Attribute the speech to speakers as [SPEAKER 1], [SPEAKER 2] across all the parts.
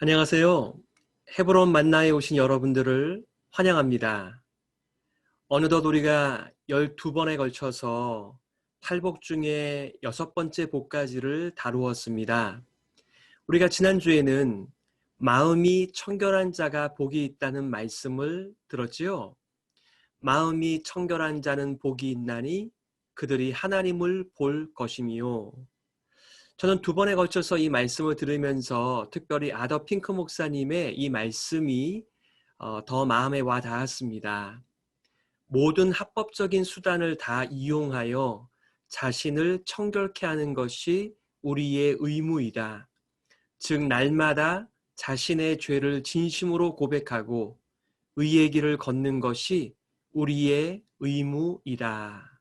[SPEAKER 1] 안녕하세요. 헤브론 만나에 오신 여러분들을 환영합니다. 어느덧 우리가 12번에 걸쳐서 팔복 중에 6번째 복가지를 다루었습니다. 우리가 지난주에는 마음이 청결한 자가 복이 있다는 말씀을 들었지요. 마음이 청결한 자는 복이 있나니 그들이 하나님을 볼 것이미요. 저는 2번에 걸쳐서 이 말씀을 들으면서 특별히 아더 핑크 목사님의 이 말씀이 더 마음에 와 닿았습니다. 모든 합법적인 수단을 다 이용하여 자신을 청결케 하는 것이 우리의 의무이다. 즉 날마다 자신의 죄를 진심으로 고백하고 의의 길을 걷는 것이 우리의 의무이다.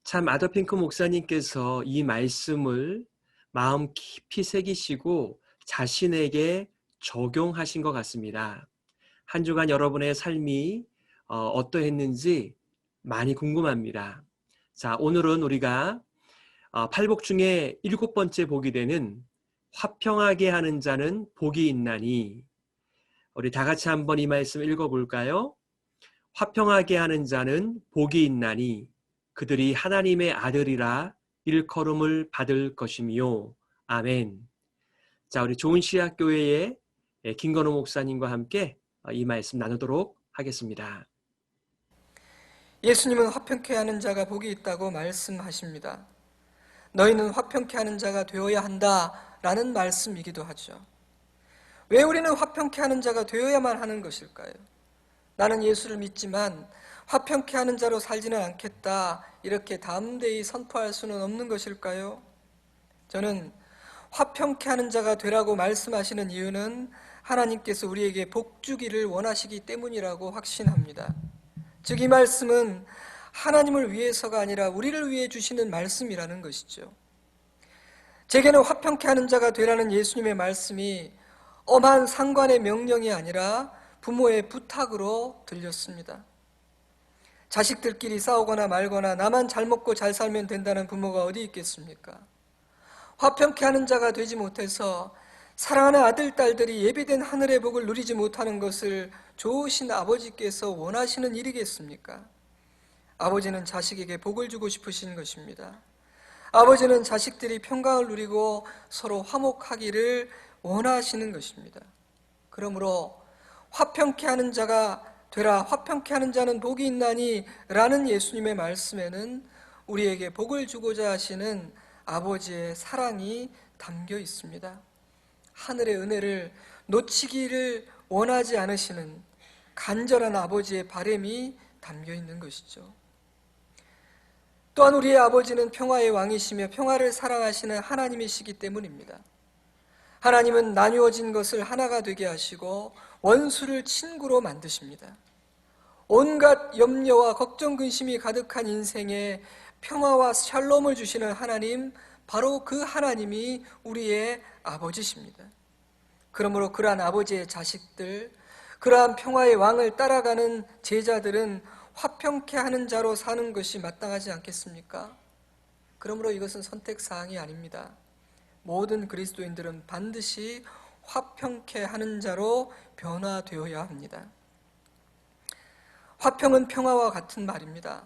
[SPEAKER 1] 참 아더핑크 목사님께서 이 말씀을 마음 깊이 새기시고 자신에게 적용하신 것 같습니다. 한 주간 여러분의 삶이 어떠했는지 많이 궁금합니다. 자, 오늘은 우리가 팔복 중에 7번째 복이 되는 화평하게 하는 자는 복이 있나니, 우리 다 같이 한번 이 말씀 읽어볼까요? 화평하게 하는 자는 복이 있나니 그들이 하나님의 아들이라 일컬음을 받을 것이며 아멘. 자, 우리 좋은 시학교회의 김건우 목사님과 함께 이 말씀 나누도록 하겠습니다.
[SPEAKER 2] 예수님은 화평케 하는 자가 복이 있다고 말씀하십니다. 너희는 화평케 하는 자가 되어야 한다라는 말씀이기도 하죠. 왜 우리는 화평케 하는 자가 되어야만 하는 것일까요? 나는 예수를 믿지만 화평케 하는 자로 살지는 않겠다, 이렇게 담대히 선포할 수는 없는 것일까요? 저는 화평케 하는 자가 되라고 말씀하시는 이유는 하나님께서 우리에게 복 주기를 원하시기 때문이라고 확신합니다. 즉 이 말씀은 하나님을 위해서가 아니라 우리를 위해 주시는 말씀이라는 것이죠. 제게는 화평케 하는 자가 되라는 예수님의 말씀이 엄한 상관의 명령이 아니라 부모의 부탁으로 들렸습니다. 자식들끼리 싸우거나 말거나 나만 잘 먹고 잘 살면 된다는 부모가 어디 있겠습니까? 화평케 하는 자가 되지 못해서 사랑하는 아들, 딸들이 예비된 하늘의 복을 누리지 못하는 것을 좋으신 아버지께서 원하시는 일이겠습니까? 아버지는 자식에게 복을 주고 싶으신 것입니다. 아버지는 자식들이 평강을 누리고 서로 화목하기를 원하시는 것입니다. 그러므로 화평케 하는 자가 되라, 화평케 하는 자는 복이 있나니 라는 예수님의 말씀에는 우리에게 복을 주고자 하시는 아버지의 사랑이 담겨 있습니다. 하늘의 은혜를 놓치기를 원하지 않으시는 간절한 아버지의 바람이 담겨 있는 것이죠. 또한 우리의 아버지는 평화의 왕이시며 평화를 사랑하시는 하나님이시기 때문입니다. 하나님은 나뉘어진 것을 하나가 되게 하시고 원수를 친구로 만드십니다. 온갖 염려와 걱정 근심이 가득한 인생에 평화와 샬롬을 주시는 하나님, 바로 그 하나님이 우리의 아버지십니다. 그러므로 그러한 아버지의 자식들, 그러한 평화의 왕을 따라가는 제자들은 화평케 하는 자로 사는 것이 마땅하지 않겠습니까? 그러므로 이것은 선택사항이 아닙니다. 모든 그리스도인들은 반드시 화평케 하는 자로 변화되어야 합니다. 화평은 평화와 같은 말입니다.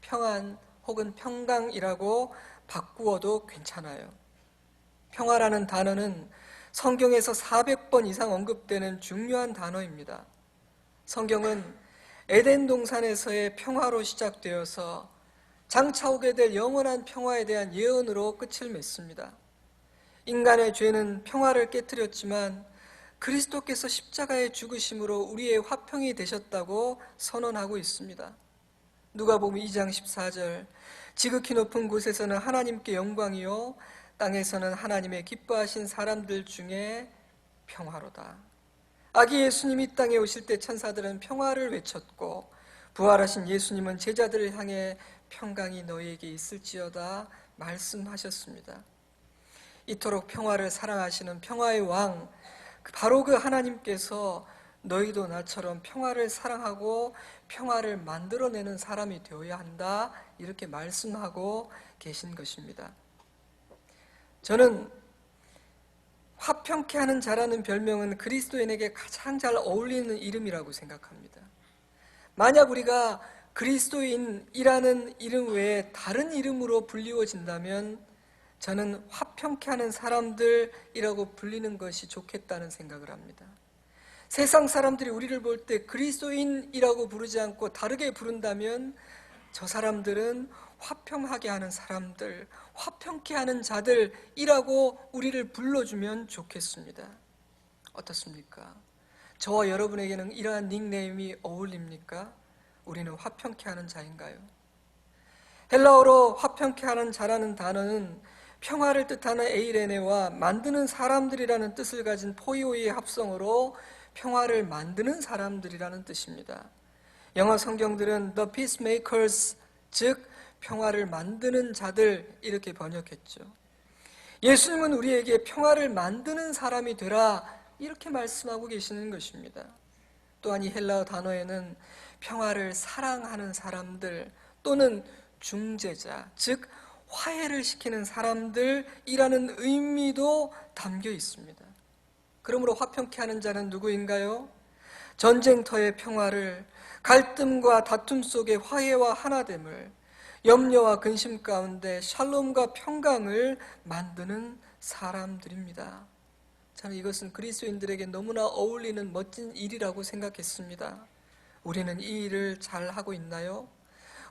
[SPEAKER 2] 평안 혹은 평강이라고 바꾸어도 괜찮아요. 평화라는 단어는 성경에서 400번 이상 언급되는 중요한 단어입니다. 성경은 에덴 동산에서의 평화로 시작되어서 장차 오게 될 영원한 평화에 대한 예언으로 끝을 맺습니다. 인간의 죄는 평화를 깨뜨렸지만 그리스도께서 십자가의 죽으심으로 우리의 화평이 되셨다고 선언하고 있습니다. 누가복음 2장 14절, 지극히 높은 곳에서는 하나님께 영광이요 땅에서는 하나님의 기뻐하신 사람들 중에 평화로다. 아기 예수님이 땅에 오실 때 천사들은 평화를 외쳤고 부활하신 예수님은 제자들을 향해 평강이 너희에게 있을지어다 말씀하셨습니다. 이토록 평화를 사랑하시는 평화의 왕, 바로 그 하나님께서 너희도 나처럼 평화를 사랑하고 평화를 만들어내는 사람이 되어야 한다, 이렇게 말씀하고 계신 것입니다. 저는 화평케 하는 자라는 별명은 그리스도인에게 가장 잘 어울리는 이름이라고 생각합니다. 만약 우리가 그리스도인이라는 이름 외에 다른 이름으로 불리워진다면 저는 화평케 하는 사람들이라고 불리는 것이 좋겠다는 생각을 합니다. 세상 사람들이 우리를 볼 때 그리스도인이라고 부르지 않고 다르게 부른다면 저 사람들은 화평하게 하는 사람들, 화평케 하는 자들이라고 우리를 불러주면 좋겠습니다. 어떻습니까? 저와 여러분에게는 이러한 닉네임이 어울립니까? 우리는 화평케 하는 자인가요? 헬라어로 화평케 하는 자라는 단어는 평화를 뜻하는 에이레네와 만드는 사람들이라는 뜻을 가진 포이오의 합성어로 평화를 만드는 사람들이라는 뜻입니다. 영어 성경들은 The Peacemakers, 즉 평화를 만드는 자들 이렇게 번역했죠. 예수님은 우리에게 평화를 만드는 사람이 되라 이렇게 말씀하고 계시는 것입니다. 또한 이 헬라어 단어에는 평화를 사랑하는 사람들 또는 중재자, 즉 화해를 시키는 사람들이라는 의미도 담겨 있습니다. 그러므로 화평케 하는 자는 누구인가요? 전쟁터의 평화를, 갈등과 다툼 속의 화해와 하나됨을, 염려와 근심 가운데 샬롬과 평강을 만드는 사람들입니다. 저는 이것은 그리스도인들에게 너무나 어울리는 멋진 일이라고 생각했습니다. 우리는 이 일을 잘 하고 있나요?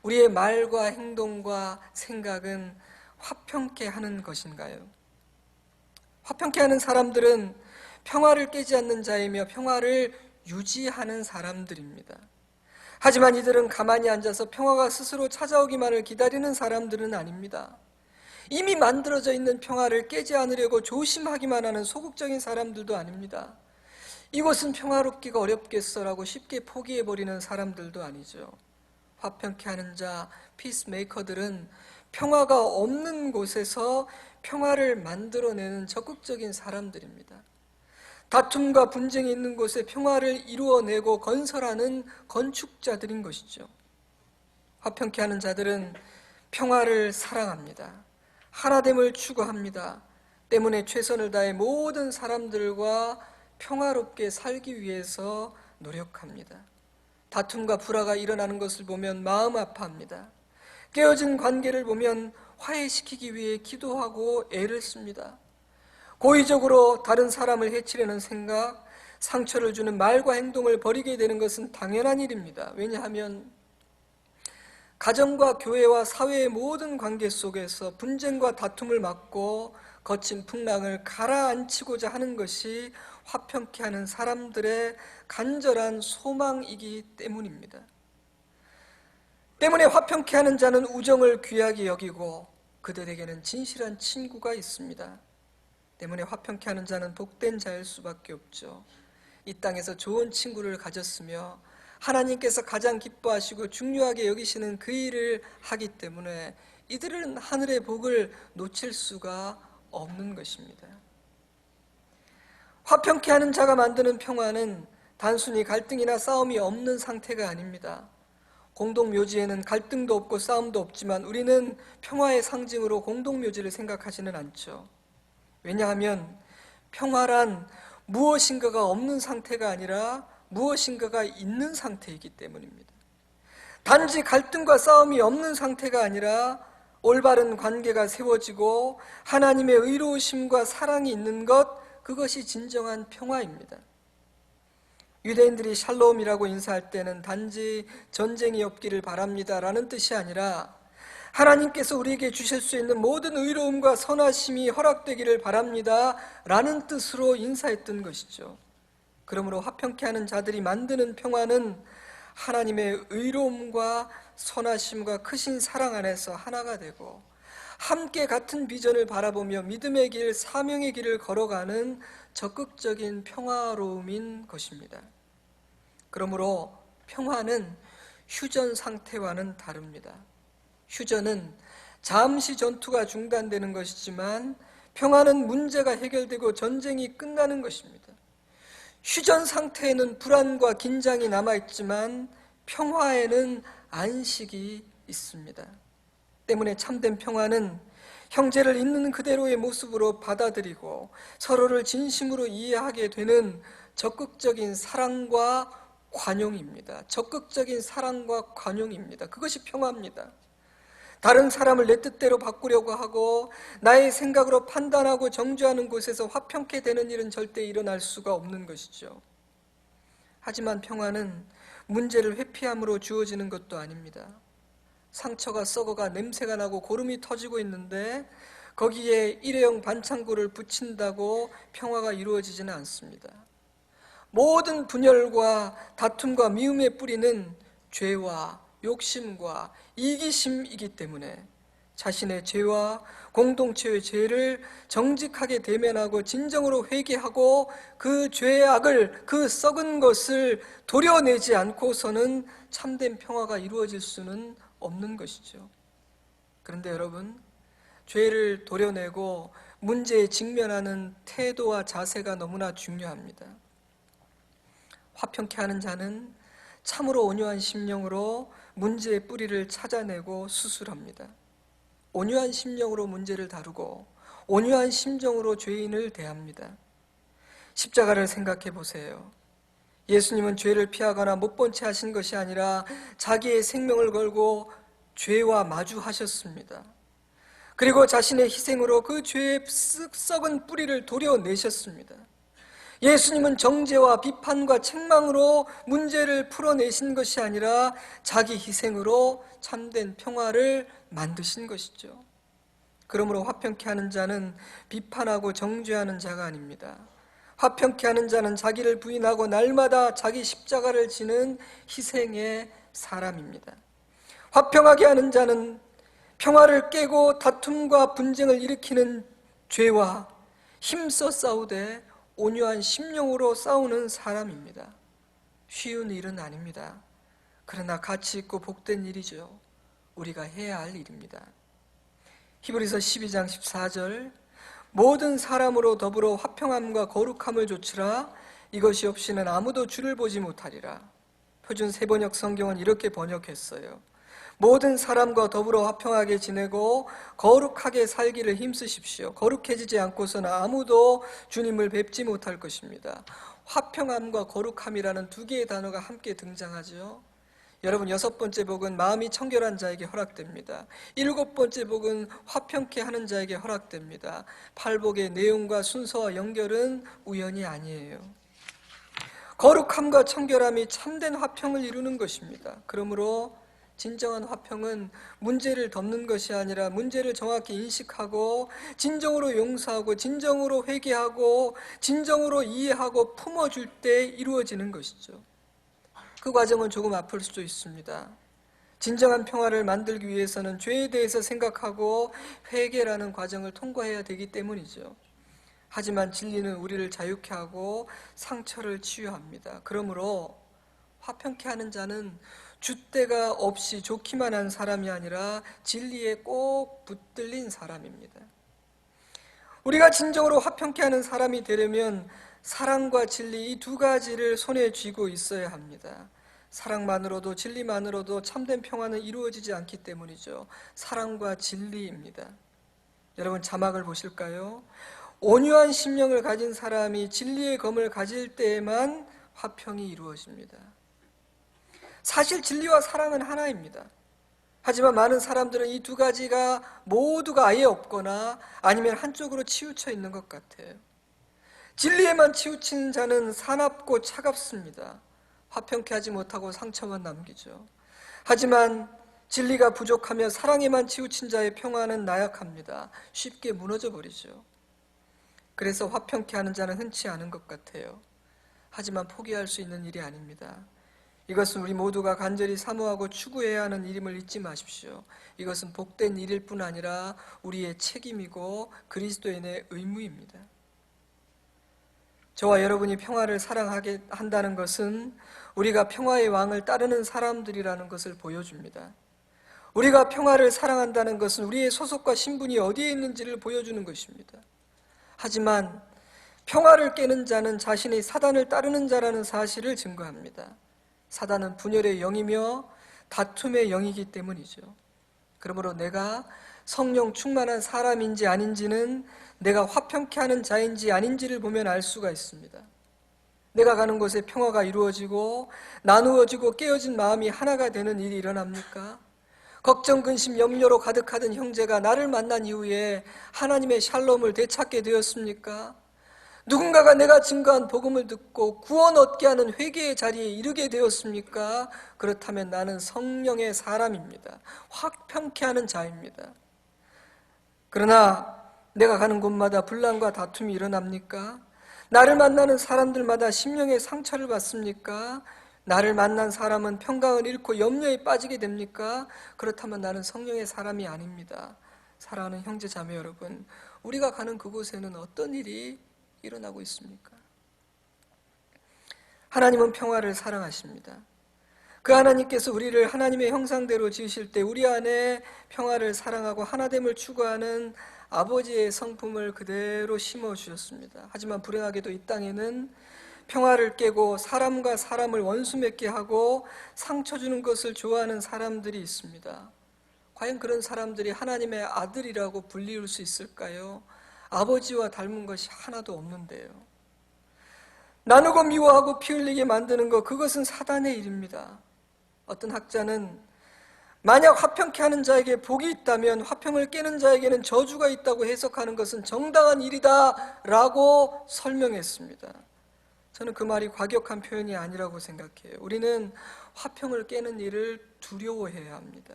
[SPEAKER 2] 우리의 말과 행동과 생각은 화평케 하는 것인가요? 화평케 하는 사람들은 평화를 깨지 않는 자이며 평화를 유지하는 사람들입니다. 하지만 이들은 가만히 앉아서 평화가 스스로 찾아오기만을 기다리는 사람들은 아닙니다. 이미 만들어져 있는 평화를 깨지 않으려고 조심하기만 하는 소극적인 사람들도 아닙니다. 이것은 평화롭기가 어렵겠어라고 쉽게 포기해버리는 사람들도 아니죠. 화평케 하는 자, 피스메이커들은 평화가 없는 곳에서 평화를 만들어내는 적극적인 사람들입니다. 다툼과 분쟁이 있는 곳에 평화를 이루어내고 건설하는 건축자들인 것이죠. 화평케 하는 자들은 평화를 사랑합니다. 하나됨을 추구합니다. 때문에 최선을 다해 모든 사람들과 평화롭게 살기 위해서 노력합니다. 다툼과 불화가 일어나는 것을 보면 마음 아파합니다. 깨어진 관계를 보면 화해시키기 위해 기도하고 애를 씁니다. 고의적으로 다른 사람을 해치려는 생각, 상처를 주는 말과 행동을 버리게 되는 것은 당연한 일입니다. 왜냐하면 가정과 교회와 사회의 모든 관계 속에서 분쟁과 다툼을 막고 거친 풍랑을 가라앉히고자 하는 것이 화평케 하는 사람들의 간절한 소망이기 때문입니다. 때문에 화평케 하는 자는 우정을 귀하게 여기고 그들에게는 진실한 친구가 있습니다. 때문에 화평케 하는 자는 복된 자일 수밖에 없죠. 이 땅에서 좋은 친구를 가졌으며 하나님께서 가장 기뻐하시고 중요하게 여기시는 그 일을 하기 때문에 이들은 하늘의 복을 놓칠 수가 없는 것입니다. 화평케 하는 자가 만드는 평화는 단순히 갈등이나 싸움이 없는 상태가 아닙니다. 공동묘지에는 갈등도 없고 싸움도 없지만 우리는 평화의 상징으로 공동묘지를 생각하지는 않죠. 왜냐하면 평화란 무엇인가가 없는 상태가 아니라 무엇인가가 있는 상태이기 때문입니다. 단지 갈등과 싸움이 없는 상태가 아니라 올바른 관계가 세워지고 하나님의 의로우심과 사랑이 있는 것, 그것이 진정한 평화입니다. 유대인들이 샬롬이라고 인사할 때는 단지 전쟁이 없기를 바랍니다라는 뜻이 아니라 하나님께서 우리에게 주실 수 있는 모든 의로움과 선하심이 허락되기를 바랍니다 라는 뜻으로 인사했던 것이죠. 그러므로 화평케 하는 자들이 만드는 평화는 하나님의 의로움과 선하심과 크신 사랑 안에서 하나가 되고 함께 같은 비전을 바라보며 믿음의 길, 사명의 길을 걸어가는 적극적인 평화로움인 것입니다. 그러므로 평화는 휴전 상태와는 다릅니다. 휴전은 잠시 전투가 중단되는 것이지만 평화는 문제가 해결되고 전쟁이 끝나는 것입니다. 휴전 상태에는 불안과 긴장이 남아있지만 평화에는 안식이 있습니다. 때문에 참된 평화는 형제를 있는 그대로의 모습으로 받아들이고 서로를 진심으로 이해하게 되는 적극적인 사랑과 관용입니다. 적극적인 사랑과 관용입니다. 그것이 평화입니다. 다른 사람을 내 뜻대로 바꾸려고 하고 나의 생각으로 판단하고 정죄하는 곳에서 화평케 되는 일은 절대 일어날 수가 없는 것이죠. 하지만 평화는 문제를 회피함으로 주어지는 것도 아닙니다. 상처가 썩어가 냄새가 나고 고름이 터지고 있는데 거기에 일회용 반창고를 붙인다고 평화가 이루어지지는 않습니다. 모든 분열과 다툼과 미움의 뿌리는 죄와 욕심과 이기심이기 때문에 자신의 죄와 공동체의 죄를 정직하게 대면하고 진정으로 회개하고 그 죄악을, 그 썩은 것을 도려내지 않고서는 참된 평화가 이루어질 수는 없는 것이죠. 그런데 여러분, 죄를 도려내고 문제에 직면하는 태도와 자세가 너무나 중요합니다. 화평케 하는 자는 참으로 온유한 심령으로 문제의 뿌리를 찾아내고 수술합니다. 온유한 심령으로 문제를 다루고 온유한 심정으로 죄인을 대합니다. 십자가를 생각해 보세요. 예수님은 죄를 피하거나 못 본 채 하신 것이 아니라 자기의 생명을 걸고 죄와 마주하셨습니다. 그리고 자신의 희생으로 그 죄의 썩은 뿌리를 도려내셨습니다. 예수님은 정죄와 비판과 책망으로 문제를 풀어내신 것이 아니라 자기 희생으로 참된 평화를 만드신 것이죠. 그러므로 화평케 하는 자는 비판하고 정죄하는 자가 아닙니다. 화평케 하는 자는 자기를 부인하고 날마다 자기 십자가를 지는 희생의 사람입니다. 화평하게 하는 자는 평화를 깨고 다툼과 분쟁을 일으키는 죄와 힘써 싸우되 온유한 심령으로 싸우는 사람입니다. 쉬운 일은 아닙니다. 그러나 가치 있고 복된 일이죠. 우리가 해야 할 일입니다. 히브리서 12장 14절 모든 사람으로 더불어 화평함과 거룩함을 좇으라 이것이 없이는 아무도 주를 보지 못하리라. 표준 세번역 성경은 이렇게 번역했어요. 모든 사람과 더불어 화평하게 지내고 거룩하게 살기를 힘쓰십시오. 거룩해지지 않고서는 아무도 주님을 뵙지 못할 것입니다. 화평함과 거룩함이라는 두 개의 단어가 함께 등장하죠. 여러분, 6번째 복은 마음이 청결한 자에게 허락됩니다. 7번째 복은 화평케 하는 자에게 허락됩니다. 8복의 내용과 순서와 연결은 우연이 아니에요. 거룩함과 청결함이 참된 화평을 이루는 것입니다. 그러므로 진정한 화평은 문제를 덮는 것이 아니라 문제를 정확히 인식하고 진정으로 용서하고 진정으로 회개하고 진정으로 이해하고 품어줄 때 이루어지는 것이죠. 그 과정은 조금 아플 수도 있습니다. 진정한 평화를 만들기 위해서는 죄에 대해서 생각하고 회개라는 과정을 통과해야 되기 때문이죠. 하지만 진리는 우리를 자유케 하고 상처를 치유합니다. 그러므로 화평케 하는 자는 줏대가 없이 좋기만 한 사람이 아니라 진리에 꼭 붙들린 사람입니다. 우리가 진정으로 화평케 하는 사람이 되려면 사랑과 진리 이 두 가지를 손에 쥐고 있어야 합니다. 사랑만으로도 진리만으로도 참된 평화는 이루어지지 않기 때문이죠. 사랑과 진리입니다. 여러분, 자막을 보실까요? 온유한 심령을 가진 사람이 진리의 검을 가질 때에만 화평이 이루어집니다. 사실 진리와 사랑은 하나입니다. 하지만 많은 사람들은 이 두 가지가 모두가 아예 없거나 아니면 한쪽으로 치우쳐 있는 것 같아요. 진리에만 치우친 자는 사납고 차갑습니다. 화평케 하지 못하고 상처만 남기죠. 하지만 진리가 부족하며 사랑에만 치우친 자의 평화는 나약합니다. 쉽게 무너져 버리죠. 그래서 화평케 하는 자는 흔치 않은 것 같아요. 하지만 포기할 수 있는 일이 아닙니다. 이것은 우리 모두가 간절히 사모하고 추구해야 하는 일임을 잊지 마십시오. 이것은 복된 일일 뿐 아니라 우리의 책임이고 그리스도인의 의무입니다. 저와 여러분이 평화를 사랑하게 한다는 것은 우리가 평화의 왕을 따르는 사람들이라는 것을 보여줍니다. 우리가 평화를 사랑한다는 것은 우리의 소속과 신분이 어디에 있는지를 보여주는 것입니다. 하지만 평화를 깨는 자는 자신이 사단을 따르는 자라는 사실을 증거합니다. 사단은 분열의 영이며 다툼의 영이기 때문이죠. 그러므로 내가 성령 충만한 사람인지 아닌지는 내가 화평케 하는 자인지 아닌지를 보면 알 수가 있습니다. 내가 가는 곳에 평화가 이루어지고 나누어지고 깨어진 마음이 하나가 되는 일이 일어납니까? 걱정, 근심, 염려로 가득하던 형제가 나를 만난 이후에 하나님의 샬롬을 되찾게 되었습니까? 누군가가 내가 증거한 복음을 듣고 구원 얻게 하는 회개의 자리에 이르게 되었습니까? 그렇다면 나는 성령의 사람입니다. 화평케 하는 자입니다. 그러나 내가 가는 곳마다 분란과 다툼이 일어납니까? 나를 만나는 사람들마다 심령의 상처를 받습니까? 나를 만난 사람은 평강을 잃고 염려에 빠지게 됩니까? 그렇다면 나는 성령의 사람이 아닙니다. 사랑하는 형제 자매 여러분, 우리가 가는 그곳에는 어떤 일이 일어나고 있습니까? 하나님은 평화를 사랑하십니다. 그 하나님께서 우리를 하나님의 형상대로 지으실 때 우리 안에 평화를 사랑하고 하나됨을 추구하는 아버지의 성품을 그대로 심어주셨습니다. 하지만 불행하게도 이 땅에는 평화를 깨고 사람과 사람을 원수 맺게 하고 상처 주는 것을 좋아하는 사람들이 있습니다. 과연 그런 사람들이 하나님의 아들이라고 불리울 수 있을까요? 아버지와 닮은 것이 하나도 없는데요. 나누고 미워하고 피 흘리게 만드는 것, 그것은 사단의 일입니다. 어떤 학자는 만약 화평케 하는 자에게 복이 있다면 화평을 깨는 자에게는 저주가 있다고 해석하는 것은 정당한 일이다 라고 설명했습니다. 저는 그 말이 과격한 표현이 아니라고 생각해요. 우리는 화평을 깨는 일을 두려워해야 합니다.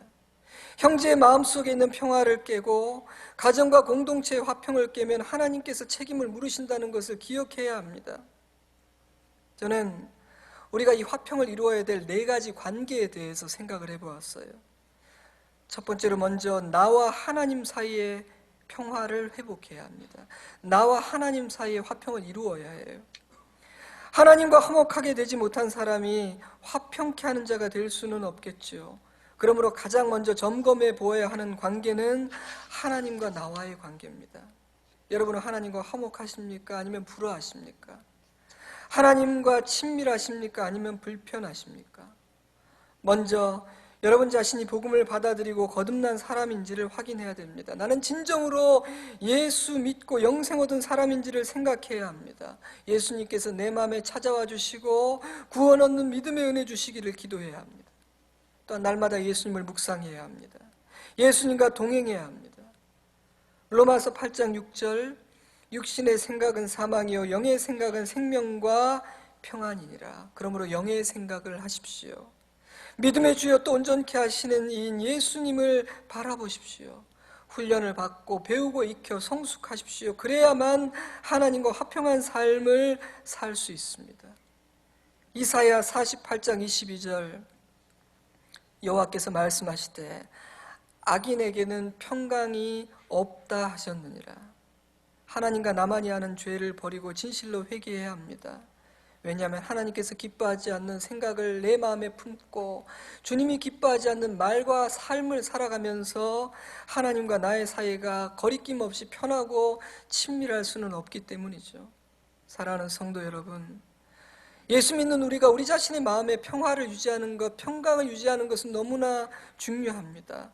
[SPEAKER 2] 형제의 마음속에 있는 평화를 깨고 가정과 공동체의 화평을 깨면 하나님께서 책임을 물으신다는 것을 기억해야 합니다. 저는 우리가 이 화평을 이루어야 될 4가지 관계에 대해서 생각을 해보았어요. 첫 번째로 먼저 나와 하나님 사이의 평화를 회복해야 합니다. 나와 하나님 사이의 화평을 이루어야 해요. 하나님과 화목하게 되지 못한 사람이 화평케 하는 자가 될 수는 없겠죠. 그러므로 가장 먼저 점검해 보아야 하는 관계는 하나님과 나와의 관계입니다. 여러분은 하나님과 화목하십니까? 아니면 불화하십니까? 하나님과 친밀하십니까? 아니면 불편하십니까? 먼저 여러분 자신이 복음을 받아들이고 거듭난 사람인지를 확인해야 됩니다. 나는 진정으로 예수 믿고 영생 얻은 사람인지를 생각해야 합니다. 예수님께서 내 마음에 찾아와 주시고 구원 얻는 믿음의 은혜 주시기를 기도해야 합니다. 또한 날마다 예수님을 묵상해야 합니다. 예수님과 동행해야 합니다. 로마서 8장 6절, 육신의 생각은 사망이요 영의 생각은 생명과 평안이니라. 그러므로 영의 생각을 하십시오. 믿음의 주여 또 온전케 하시는 이인 예수님을 바라보십시오. 훈련을 받고 배우고 익혀 성숙하십시오. 그래야만 하나님과 화평한 삶을 살 수 있습니다. 이사야 48장 22절, 여호와께서 말씀하시되 악인에게는 평강이 없다 하셨느니라. 하나님과 나만이 하는 죄를 버리고 진실로 회개해야 합니다. 왜냐하면 하나님께서 기뻐하지 않는 생각을 내 마음에 품고 주님이 기뻐하지 않는 말과 삶을 살아가면서 하나님과 나의 사이가 거리낌 없이 편하고 친밀할 수는 없기 때문이죠. 사랑하는 성도 여러분, 예수 믿는 우리가 우리 자신의 마음에 평화를 유지하는 것, 평강을 유지하는 것은 너무나 중요합니다.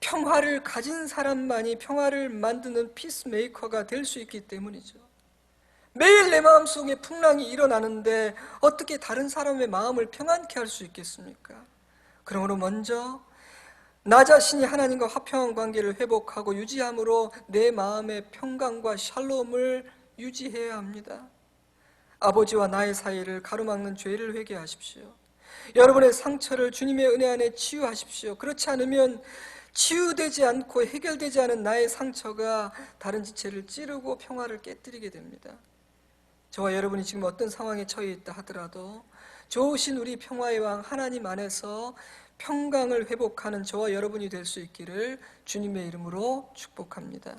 [SPEAKER 2] 평화를 가진 사람만이 평화를 만드는 피스메이커가 될 수 있기 때문이죠. 매일 내 마음속에 풍랑이 일어나는데 어떻게 다른 사람의 마음을 평안케 할 수 있겠습니까? 그러므로 먼저 나 자신이 하나님과 화평한 관계를 회복하고 유지함으로 내 마음의 평강과 샬롬을 유지해야 합니다. 아버지와 나의 사이를 가로막는 죄를 회개하십시오. 여러분의 상처를 주님의 은혜 안에 치유하십시오. 그렇지 않으면 치유되지 않고 해결되지 않은 나의 상처가 다른 지체를 찌르고 평화를 깨뜨리게 됩니다. 저와 여러분이 지금 어떤 상황에 처해 있다 하더라도 좋으신 우리 평화의 왕 하나님 안에서 평강을 회복하는 저와 여러분이 될 수 있기를 주님의 이름으로 축복합니다.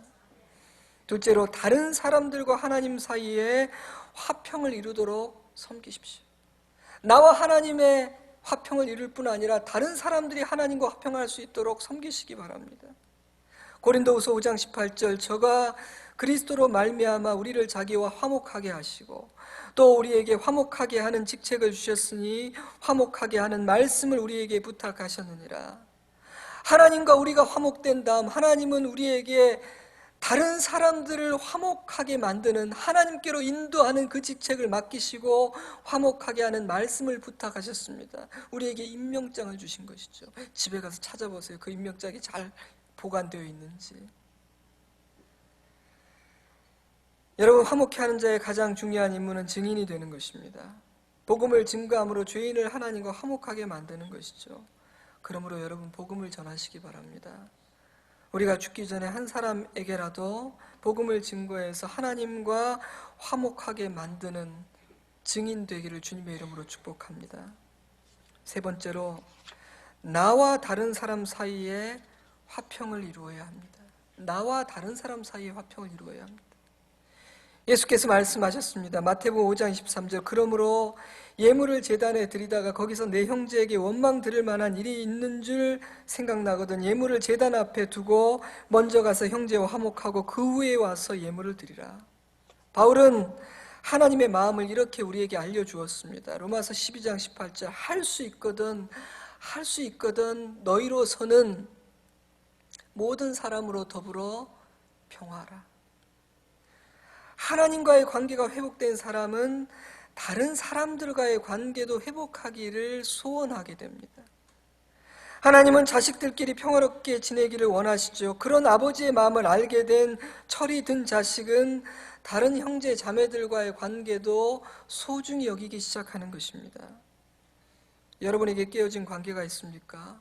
[SPEAKER 2] 둘째로 다른 사람들과 하나님 사이에 화평을 이루도록 섬기십시오. 나와 하나님의 화평을 이룰 뿐 아니라 다른 사람들이 하나님과 화평할 수 있도록 섬기시기 바랍니다. 고린도후서 5장 18절, 저가 그리스도로 말미암아 우리를 자기와 화목하게 하시고 또 우리에게 화목하게 하는 직책을 주셨으니 화목하게 하는 말씀을 우리에게 부탁하셨느니라. 하나님과 우리가 화목된 다음 하나님은 우리에게 다른 사람들을 화목하게 만드는, 하나님께로 인도하는 그 직책을 맡기시고 화목하게 하는 말씀을 부탁하셨습니다. 우리에게 임명장을 주신 것이죠. 집에 가서 찾아보세요. 그 임명장이 잘 보관되어 있는지. 여러분, 화목케 하는 자의 가장 중요한 임무는 증인이 되는 것입니다. 복음을 증거함으로 죄인을 하나님과 화목하게 만드는 것이죠. 그러므로 여러분, 복음을 전하시기 바랍니다. 우리가 죽기 전에 한 사람에게라도 복음을 증거해서 하나님과 화목하게 만드는 증인 되기를 주님의 이름으로 축복합니다. 세 번째로, 나와 다른 사람 사이에 화평을 이루어야 합니다. 나와 다른 사람 사이에 화평을 이루어야 합니다. 예수께서 말씀하셨습니다. 마태복음 5장 23절, 그러므로 예물을 제단에 드리다가 거기서 내 형제에게 원망 들을 만한 일이 있는 줄 생각나거든 예물을 제단 앞에 두고 먼저 가서 형제와 화목하고 그 후에 와서 예물을 드리라. 바울은 하나님의 마음을 이렇게 우리에게 알려주었습니다. 로마서 12장 18절, 할 수 있거든 너희로서는 모든 사람으로 더불어 평화하라. 하나님과의 관계가 회복된 사람은 다른 사람들과의 관계도 회복하기를 소원하게 됩니다. 하나님은 자식들끼리 평화롭게 지내기를 원하시죠. 그런 아버지의 마음을 알게 된 철이 든 자식은 다른 형제 자매들과의 관계도 소중히 여기기 시작하는 것입니다. 여러분에게 깨어진 관계가 있습니까?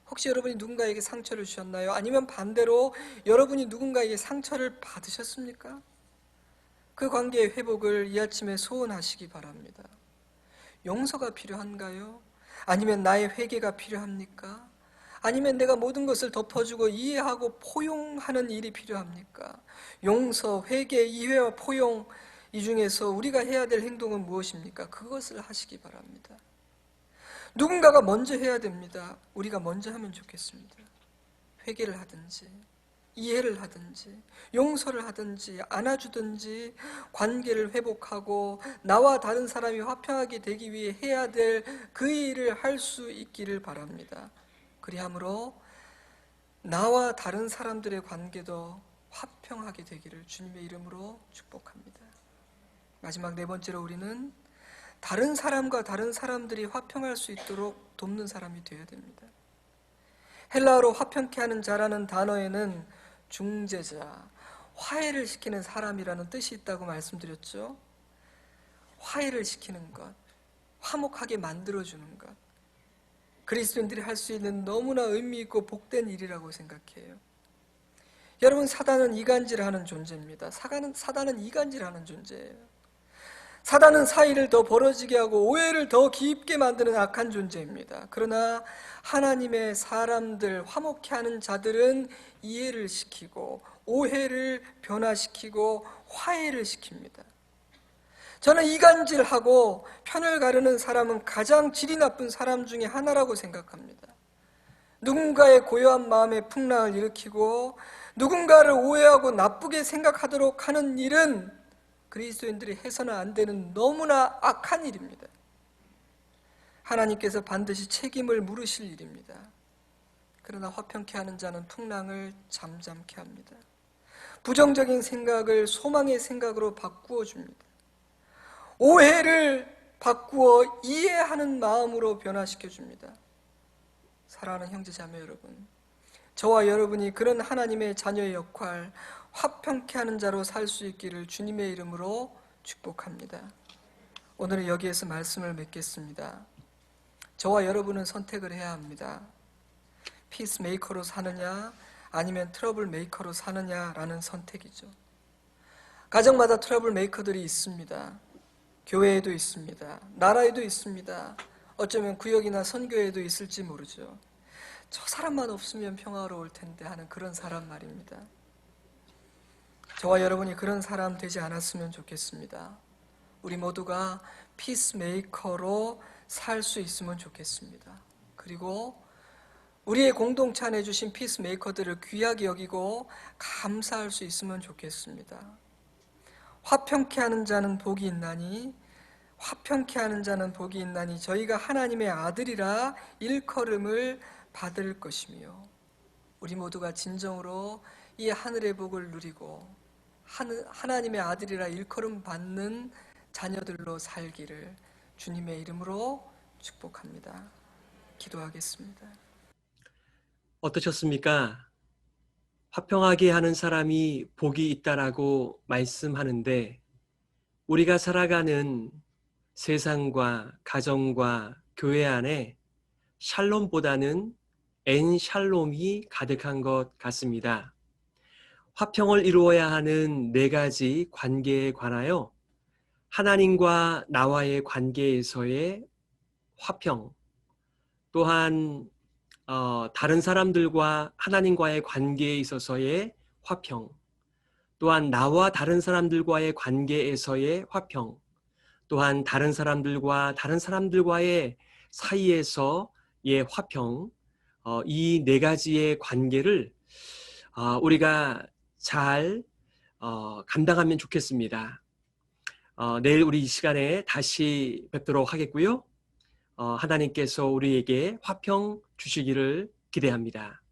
[SPEAKER 2] 혹시 여러분이 누군가에게 상처를 주셨나요? 아니면 반대로 여러분이 누군가에게 상처를 받으셨습니까? 그 관계의 회복을 이 아침에 소원하시기 바랍니다. 용서가 필요한가요? 아니면 나의 회개가 필요합니까? 아니면 내가 모든 것을 덮어주고 이해하고 포용하는 일이 필요합니까? 용서, 회개, 이해와 포용, 이 중에서 우리가 해야 될 행동은 무엇입니까? 그것을 하시기 바랍니다. 누군가가 먼저 해야 됩니다. 우리가 먼저 하면 좋겠습니다. 회개를 하든지 이해를 하든지 용서를 하든지 안아주든지 관계를 회복하고 나와 다른 사람이 화평하게 되기 위해 해야 될 그 일을 할 수 있기를 바랍니다. 그리함으로 나와 다른 사람들의 관계도 화평하게 되기를 주님의 이름으로 축복합니다. 마지막 네 번째로, 우리는 다른 사람과 다른 사람들이 화평할 수 있도록 돕는 사람이 되어야 됩니다. 헬라어로 화평케 하는 자라는 단어에는 중재자, 화해를 시키는 사람이라는 뜻이 있다고 말씀드렸죠. 화해를 시키는 것, 화목하게 만들어주는 것, 그리스도인들이 할 수 있는 너무나 의미 있고 복된 일이라고 생각해요. 여러분, 사단은 이간질하는 존재입니다. 사단은 이간질하는 존재예요. 사단은 사이를 더 벌어지게 하고 오해를 더 깊게 만드는 악한 존재입니다. 그러나 하나님의 사람들, 화목케 하는 자들은 이해를 시키고 오해를 변화시키고 화해를 시킵니다. 저는 이간질하고 편을 가르는 사람은 가장 질이 나쁜 사람 중에 하나라고 생각합니다. 누군가의 고요한 마음에 풍랑을 일으키고 누군가를 오해하고 나쁘게 생각하도록 하는 일은 그리스도인들이 해서는 안 되는 너무나 악한 일입니다. 하나님께서 반드시 책임을 물으실 일입니다. 그러나 화평케 하는 자는 풍랑을 잠잠케 합니다. 부정적인 생각을 소망의 생각으로 바꾸어 줍니다. 오해를 바꾸어 이해하는 마음으로 변화시켜 줍니다. 사랑하는 형제 자매 여러분, 저와 여러분이 그런 하나님의 자녀의 역할, 화평케 하는 자로 살 수 있기를 주님의 이름으로 축복합니다. 오늘은 여기에서 말씀을 맺겠습니다. 저와 여러분은 선택을 해야 합니다. 피스메이커로 사느냐 아니면 트러블 메이커로 사느냐라는 선택이죠. 가정마다 트러블 메이커들이 있습니다. 교회에도 있습니다. 나라에도 있습니다. 어쩌면 구역이나 선교에도 있을지 모르죠. 저 사람만 없으면 평화로울 텐데 하는 그런 사람 말입니다. 저와 여러분이 그런 사람 되지 않았으면 좋겠습니다. 우리 모두가 피스메이커로 살 수 있으면 좋겠습니다. 그리고 우리의 공동체 안에 주신 피스메이커들을 귀하게 여기고 감사할 수 있으면 좋겠습니다. 화평케 하는 자는 복이 있나니 저희가 하나님의 아들이라 일컬음을 받을 것이며 우리 모두가 진정으로 이 하늘의 복을 누리고 하나님의 아들이라 일컬음 받는 자녀들로 살기를 주님의 이름으로 축복합니다. 기도하겠습니다.
[SPEAKER 1] 어떠셨습니까? 화평하게 하는 사람이 복이 있다라고 말씀하는데 우리가 살아가는 세상과 가정과 교회 안에 샬롬보다는 엔샬롬이 가득한 것 같습니다. 화평을 이루어야 하는 네 가지 관계에 관하여 하나님과 나와의 관계에서의 화평, 또한 다른 사람들과 하나님과의 관계에 있어서의 화평, 또한 나와 다른 사람들과의 관계에서의 화평, 또한 다른 사람들과의 사이에서의 화평, 이 네 가지의 관계를 우리가 잘 감당하면 좋겠습니다. 내일 우리 이 시간에 다시 뵙도록 하겠고요. 하나님께서 우리에게 화평 주시기를 기대합니다.